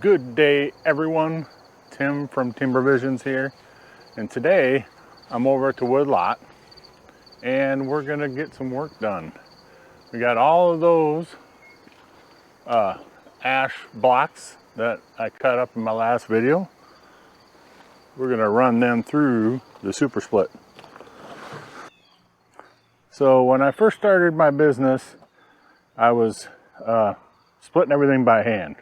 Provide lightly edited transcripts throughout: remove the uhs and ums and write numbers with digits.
Good day, everyone. Tim from Timber Visions here, and today I'm over at the wood lot and we're gonna get some work done. We got all of those ash blocks that I cut up in my last video. We're gonna run them through the super split. So when I first started my business, I was splitting everything by hand.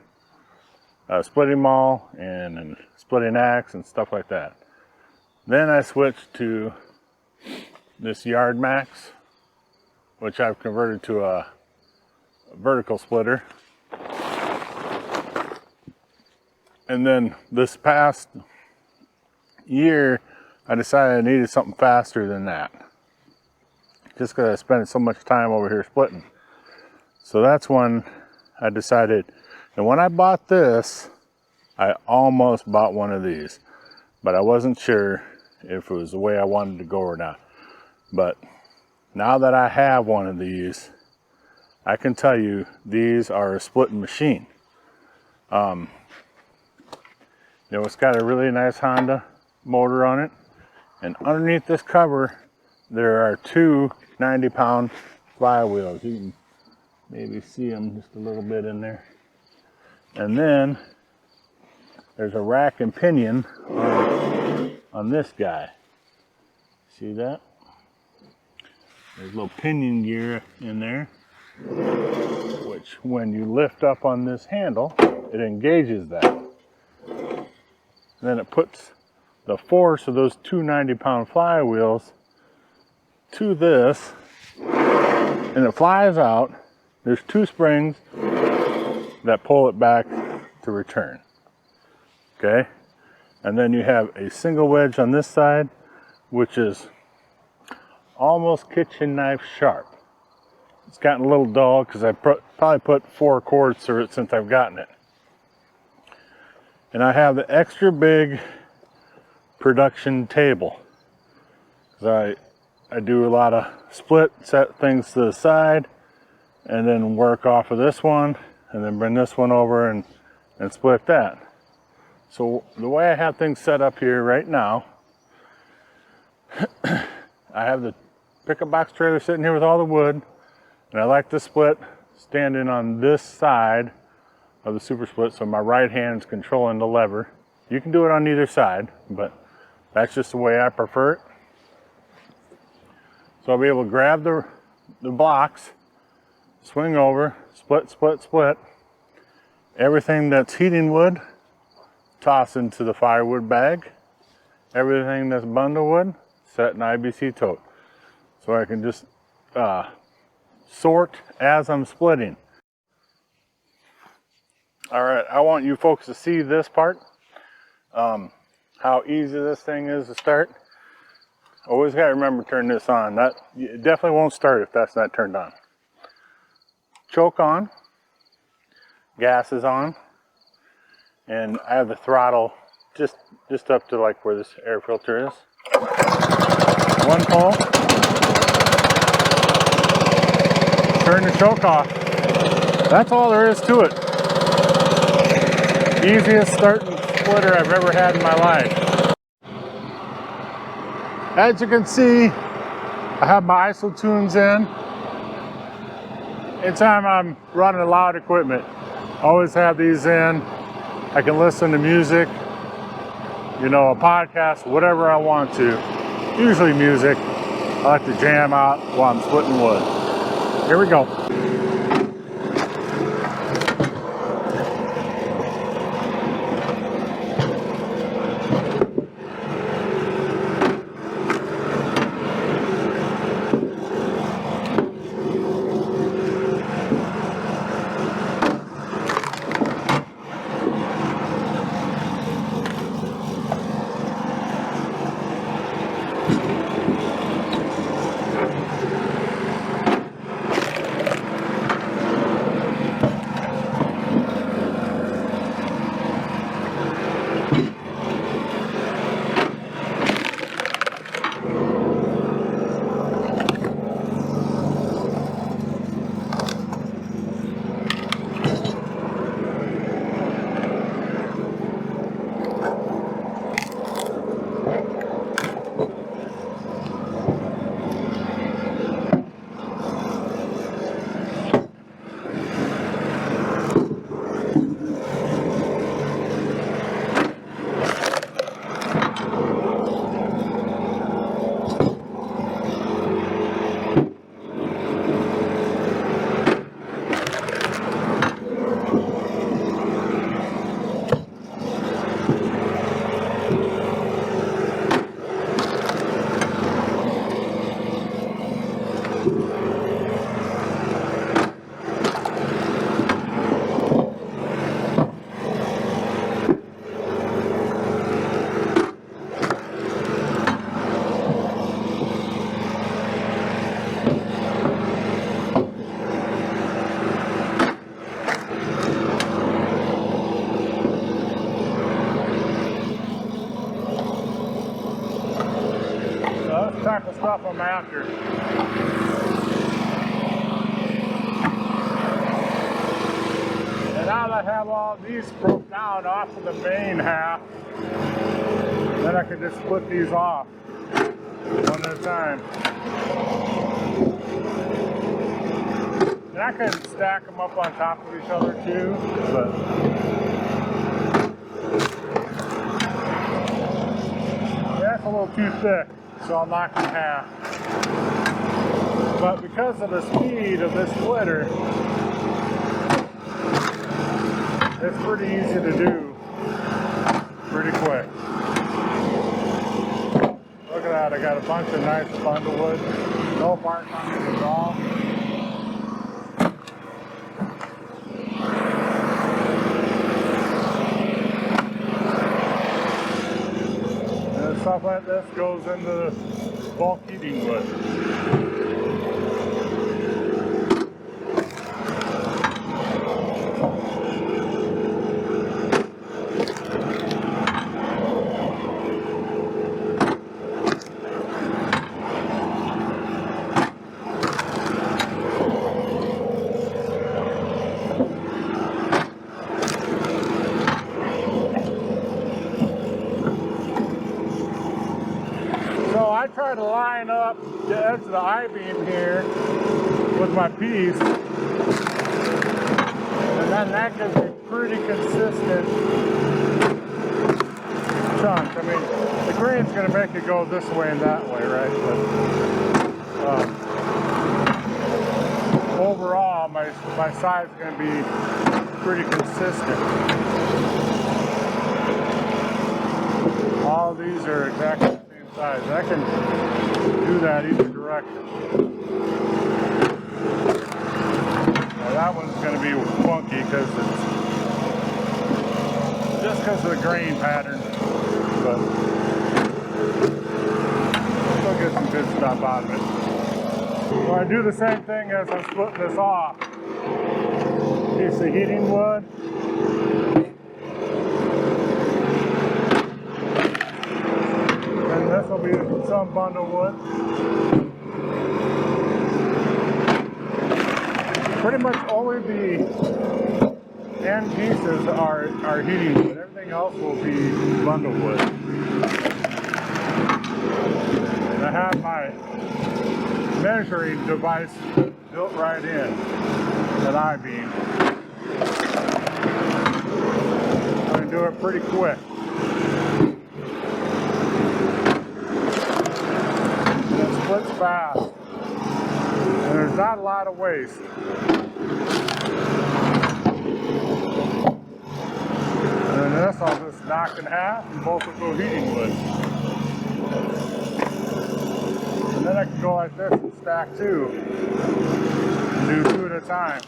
Splitting them all and splitting axe and stuff like that. Then I switched to this Yard Max, which I've converted to a vertical splitter. And then this past year, I decided I needed something faster than that, just because I spent so much time over here splitting. So that's when I decided. And when I bought this, I almost bought one of these, but I wasn't sure if it was the way I wanted to go or not. But now that I have one of these, I can tell you these are a splitting machine. You know, it's got a really nice Honda motor on it, and underneath this cover there are two 90-pound flywheels. You can maybe see them just a little bit in there. And then there's a rack and pinion on this guy. See that? There's a little pinion gear in there, which when you lift up on this handle, it engages that. And then it puts the force of those two 90-pound flywheels to this, and it flies out. There's two springs that pull it back to return. Okay, and then you have a single wedge on this side, which is almost kitchen knife sharp. It's gotten a little dull because I probably put 4 cords through it since I've gotten it. And I have the extra big production table, because I do a lot of split, set things to the side, and then work off of this one, and then bring this one over and split that. So the way I have things set up here right now, I have the pickup box trailer sitting here with all the wood, and I like to split standing on this side of the super split, so my right hand's controlling the lever. You can do it on either side, but that's just the way I prefer it. So I'll be able to grab the blocks, swing over, split, split, split. Everything that's heating wood, toss into the firewood bag. Everything that's bundle wood, set in IBC tote. So I can just sort as I'm splitting. All right, I want you folks to see this part, how easy this thing is to start. Always got to remember to turn this on. It definitely won't start if that's not turned on. Choke on, gas is on, and I have the throttle just up to like where this air filter is. One pull, turn the choke off. That's all there is to it. Easiest starting splitter I've ever had in my life. As you can see, I have my ISO tunes in. Anytime I'm running loud equipment, I always have these in. I can listen to music, you know, a podcast, whatever I want to. Usually music. I like to jam out while I'm splitting wood. Here we go. stuff I'm after. And now that I have all these broke down off of the main half, then I can just split these off one at a time. And I can stack them up on top of each other too, but that's a little too thick, so I'll knock it in half. But because of the speed of this splitter, it's pretty easy to do, pretty quick. Look at that, I got a bunch of nice bundlewood, no bark on it at all. And stuff like this goes into bulk heating wood. So I try to line up the edge of the I-beam here with my piece, and then that gives me pretty consistent chunk. I mean, the grain's going to make it go this way and that way, right? But overall, my size is going to be pretty consistent. All these are exactly the same size. I can do that either direction. Now that one's going to be funky because it's just because of the grain pattern, but still get some good stuff out of it. So I do the same thing as I'm splitting this off. Piece of heating wood. This will be some bundle wood. Pretty much only the end pieces are heating wood. Everything else will be bundle wood. And I have my measuring device built right in that I-beam. I'm going to do it pretty quick. Splits fast, and there's not a lot of waste. And then this I'll just knock in half and both will go heating wood. And then I can go like this and stack two and do two at a time.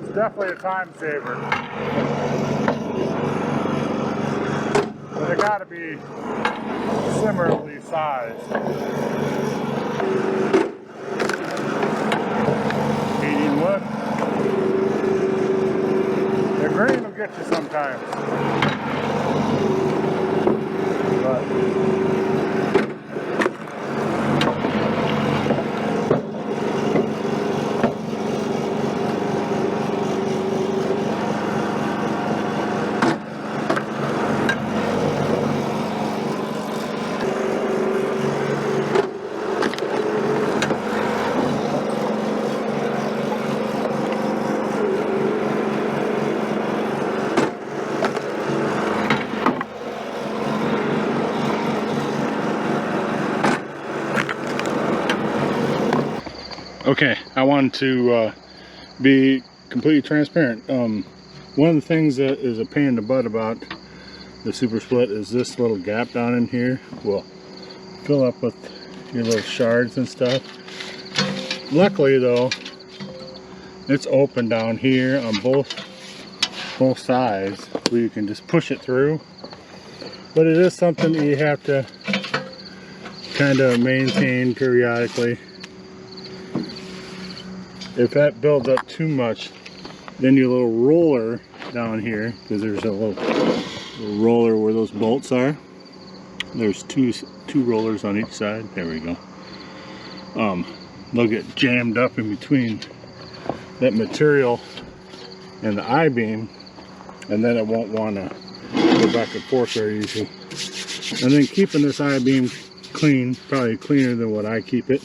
It's definitely a time saver. But they gotta be similarly sized. Heating wood. The grain will get you sometimes. But okay, I wanted to be completely transparent. One of the things that is a pain in the butt about the super split is this little gap down in here will fill up with your little shards and stuff. Luckily though, it's open down here on both sides where you can just push it through. But it is something that you have to kind of maintain periodically. If that builds up too much, then your little roller down here, because there's a little roller where those bolts are. There's two rollers on each side. There we go. They'll get jammed up in between that material and the I-beam, and then it won't want to go back and forth very easy. And then keeping this I-beam clean, probably cleaner than what I keep it,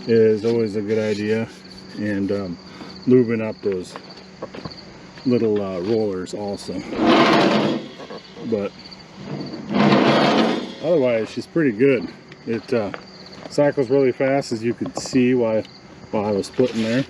is always a good idea. And lubing up those little rollers also. But otherwise, she's pretty good. It cycles really fast, as you could see while I was splitting there.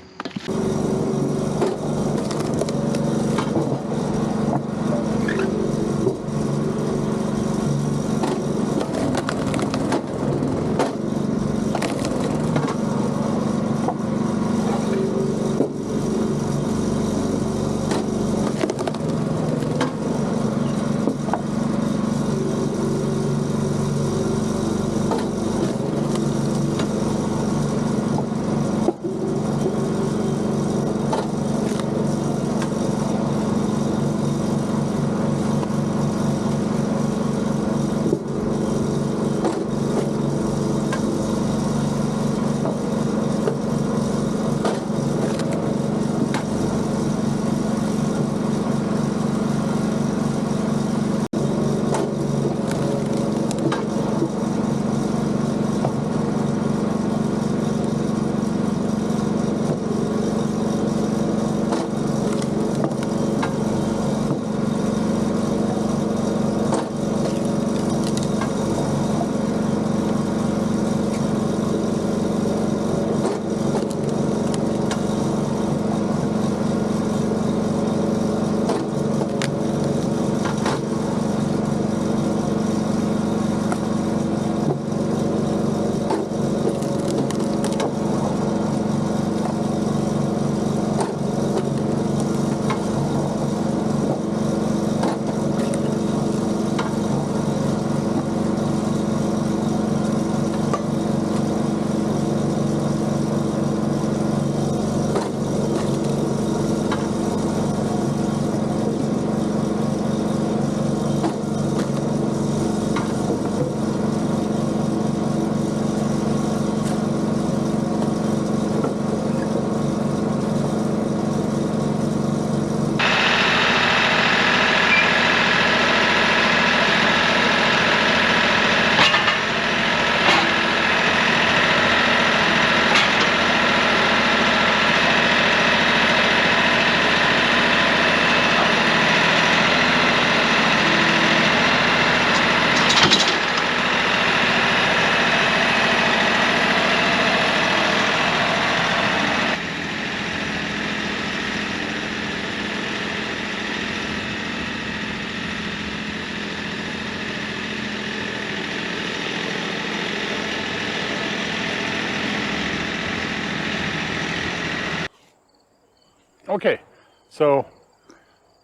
Okay, so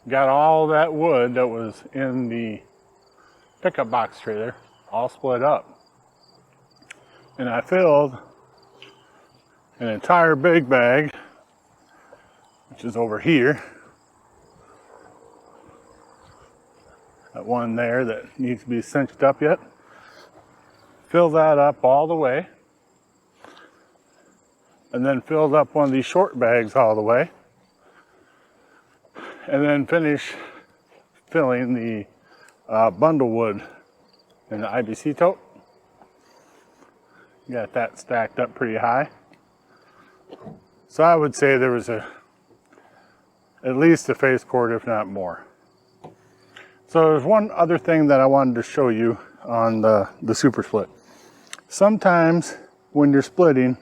got all that wood that was in the pickup box trailer all split up. And I filled an entire big bag, which is over here. That one there that needs to be cinched up yet. Fill that up all the way. And then filled up one of these short bags all the way. And then finish filling the bundle wood in the IBC tote. Got that stacked up pretty high. So I would say there was at least a face cord, if not more. So there's one other thing that I wanted to show you on the super split. Sometimes when you're splitting,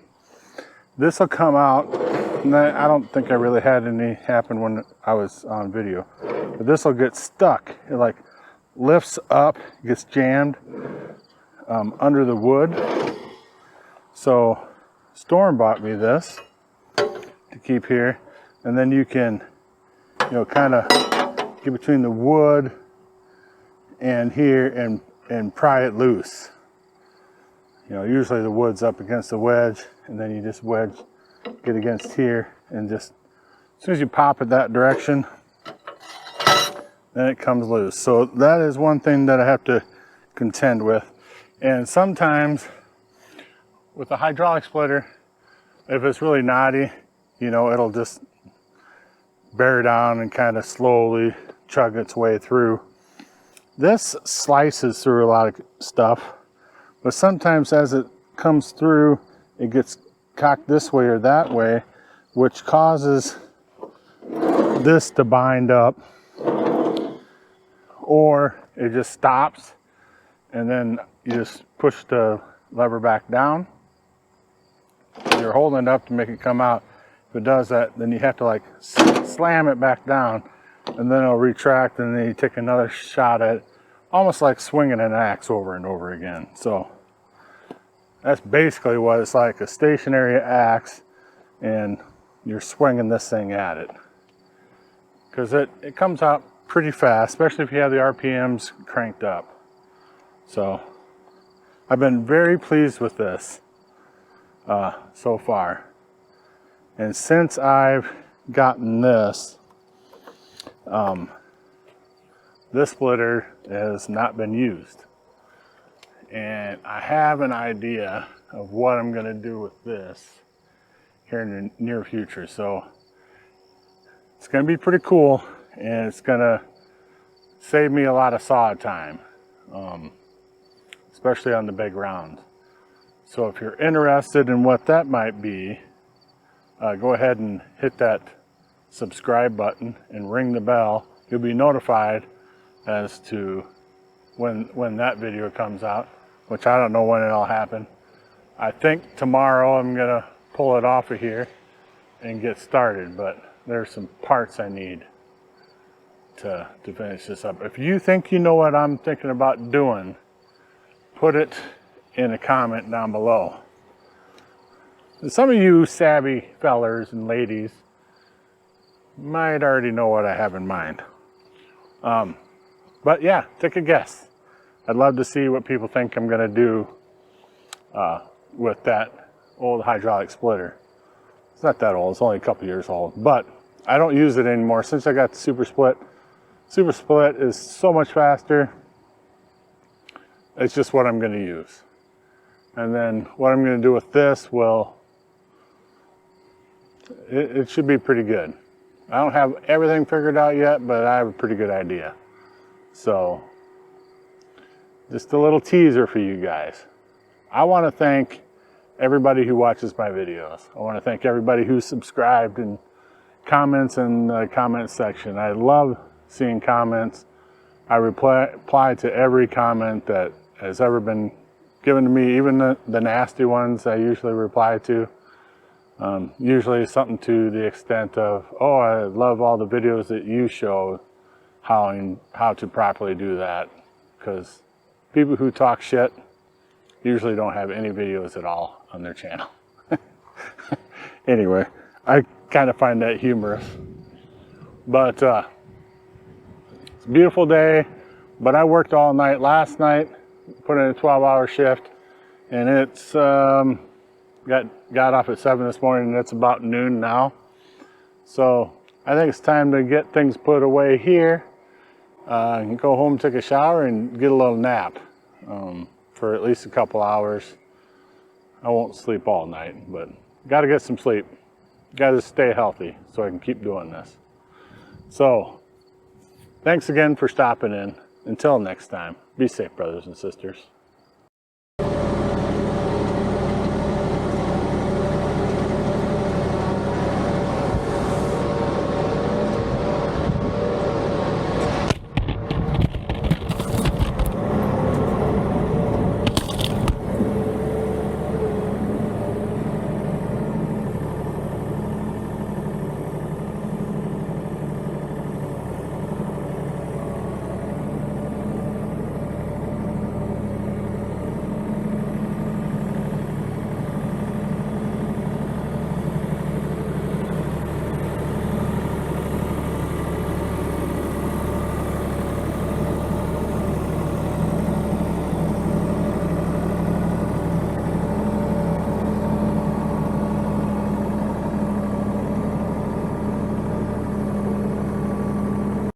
this will come out. And I don't think I really had any happen when I was on video. But this will get stuck. It like lifts up, gets jammed under the wood. So Storm bought me this to keep here. And then you can, kind of get between the wood and here and pry it loose. Usually the wood's up against the wedge, and then you just get against here, and just as soon as you pop it that direction, then it comes loose. So that is one thing that I have to contend with. And sometimes with a hydraulic splitter, if it's really knotty, you know, it'll just bear down and kind of slowly chug its way through. This slices through a lot of stuff, but sometimes as it comes through, it gets cocked this way or that way, which causes this to bind up, or it just stops, and then you just push the lever back down. You're holding it up to make it come out. If it does that, then you have to like slam it back down, and then it'll retract, and then you take another shot at it, almost like swinging an axe over and over again. So that's basically what it's like, a stationary axe, and you're swinging this thing at it. Because it comes out pretty fast, especially if you have the RPMs cranked up. So I've been very pleased with this so far. And since I've gotten this, this splitter has not been used. And I have an idea of what I'm going to do with this here in the near future. So it's going to be pretty cool, and it's going to save me a lot of saw time, especially on the big rounds. So if you're interested in what that might be, go ahead and hit that subscribe button and ring the bell. You'll be notified as to when that video comes out, which I don't know when it'll happen. I think tomorrow I'm gonna pull it off of here and get started, but there's some parts I need to finish this up. If you think you know what I'm thinking about doing, put it in a comment down below. And some of you savvy fellers and ladies might already know what I have in mind. But yeah, take a guess. I'd love to see what people think I'm gonna do with that old hydraulic splitter. It's not that old, it's only a couple years old, but I don't use it anymore since I got the Super Split. Super Split is so much faster. It's just what I'm gonna use. And then what I'm gonna do with this, well, it should be pretty good. I don't have everything figured out yet, but I have a pretty good idea. So, just a little teaser for you guys. I want to thank everybody who watches my videos. I want to thank everybody who's subscribed and comments in the comment section. I love seeing comments. I reply to every comment that has ever been given to me, even the nasty ones I usually reply to. Usually something to the extent of, oh, I love all the videos that you show how to properly do that, because people who talk shit usually don't have any videos at all on their channel. Anyway, I kind of find that humorous. But it's a beautiful day, but I worked all night last night, put in a 12-hour shift, and it's got off at 7 this morning, and it's about noon now. So I think it's time to get things put away here. And go home, take a shower, and get a little nap for at least a couple hours. I won't sleep all night, but got to get some sleep. Got to stay healthy so I can keep doing this. So thanks again for stopping in. Until next time, be safe, brothers and sisters.